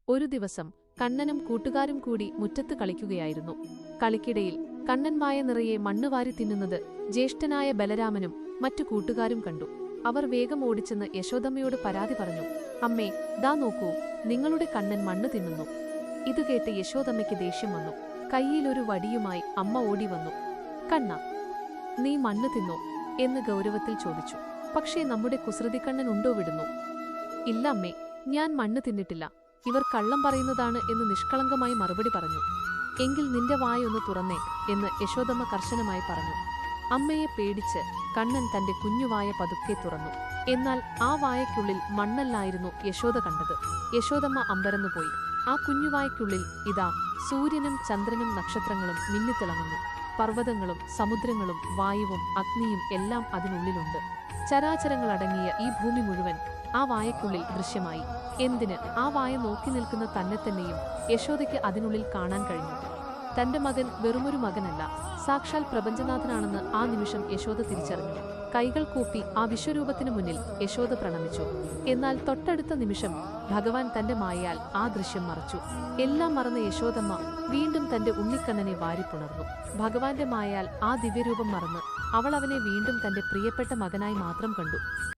ഒരു ദിവസം കണ്ണനും കൂട്ടുകാരും കൂടി മുറ്റത്ത് കളിക്കുകയായിരുന്നു. കളിക്കിടയിൽ കണ്ണൻ വായ നിറയെ മണ്ണ് വാരി തിന്നുന്നത് ജ്യേഷ്ഠനായ ബലരാമനും മറ്റു കൂട്ടുകാരും കണ്ടു. അവർ വേഗം ഓടിച്ചെന്ന് യശോദമ്മയോട് പരാതി പറഞ്ഞു. അമ്മേ, ദാ നോക്കൂ, നിങ്ങളുടെ കണ്ണൻ മണ്ണ് തിന്നുന്നു. ഇതുകേട്ട് യശോദമ്മയ്ക്ക് ദേഷ്യം വന്നു. കയ്യിലൊരു വടിയുമായി അമ്മ ഓടി വന്നു. കണ്ണ, നീ മണ്ണ് തിന്നോ എന്ന് ഗൗരവത്തിൽ ചോദിച്ചു. പക്ഷേ നമ്മുടെ കുസൃതിക്കണ്ണൻ ഉണ്ടോ വിടുന്നു. ഇല്ല അമ്മേ, ഞാൻ മണ്ണ് തിന്നിട്ടില്ല, ഇവർ കള്ളം പറയുന്നതാണ് എന്ന് നിഷ്കളങ്കമായി മറുപടി പറഞ്ഞു. എങ്കിൽ നിന്റെ വായൊന്ന് തുറന്നേ എന്ന് യശോദമ്മ കർശനമായി പറഞ്ഞു. അമ്മയെ പേടിച്ച് കണ്ണൻ തന്റെ കുഞ്ഞുവായ പതുക്കെ തുറന്നു. എന്നാൽ ആ വായയ്ക്കുള്ളിൽ മണ്ണല്ലായിരുന്നു യശോദ കണ്ടത്. യശോദമ്മ അമ്പരന്നുപോയി. ആ കുഞ്ഞുവായയ്ക്കുള്ളിൽ ഇതാ സൂര്യനും ചന്ദ്രനും നക്ഷത്രങ്ങളും മിന്നിത്തിളങ്ങുന്നു. പർവ്വതങ്ങളും സമുദ്രങ്ങളും വായുവും അഗ്നിയും എല്ലാം അതിനുള്ളിലുണ്ട്. ചരാചരങ്ങളടങ്ങിയ ഈ ഭൂമി മുഴുവൻ ആ വായയ്ക്കുള്ളിൽ ദൃശ്യമായി. എന്തിന്, ആ വായ നോക്കി നിൽക്കുന്ന തന്നെത്തന്നെയും യശോദയ്ക്ക് അതിനുള്ളിൽ കാണാൻ കഴിഞ്ഞു. തന്റെ മകൻ വെറുമൊരു മകനല്ല, സാക്ഷാൽ പ്രപഞ്ചനാഥനാണെന്ന് ആ നിമിഷം യശോദ തിരിച്ചറിഞ്ഞു. കൈകൾ കൂപ്പി ആ വിശ്വരൂപത്തിനു മുന്നിൽ യശോദ പ്രണമിച്ചു. എന്നാൽ തൊട്ടടുത്ത നിമിഷം ഭഗവാൻ തന്റെ മായയാൽ ആ ദൃശ്യം മറച്ചു. എല്ലാം മറന്ന യശോദമ്മ വീണ്ടും തന്റെ ഉണ്ണിക്കണ്ണനെ വാരിപ്പുണർന്നു. ഭഗവാന്റെ മായയാൽ ആ ദിവ്യരൂപം മറന്ന് അവൾ അവനെ വീണ്ടും തന്റെ പ്രിയപ്പെട്ട മകനായി മാത്രം കണ്ടു.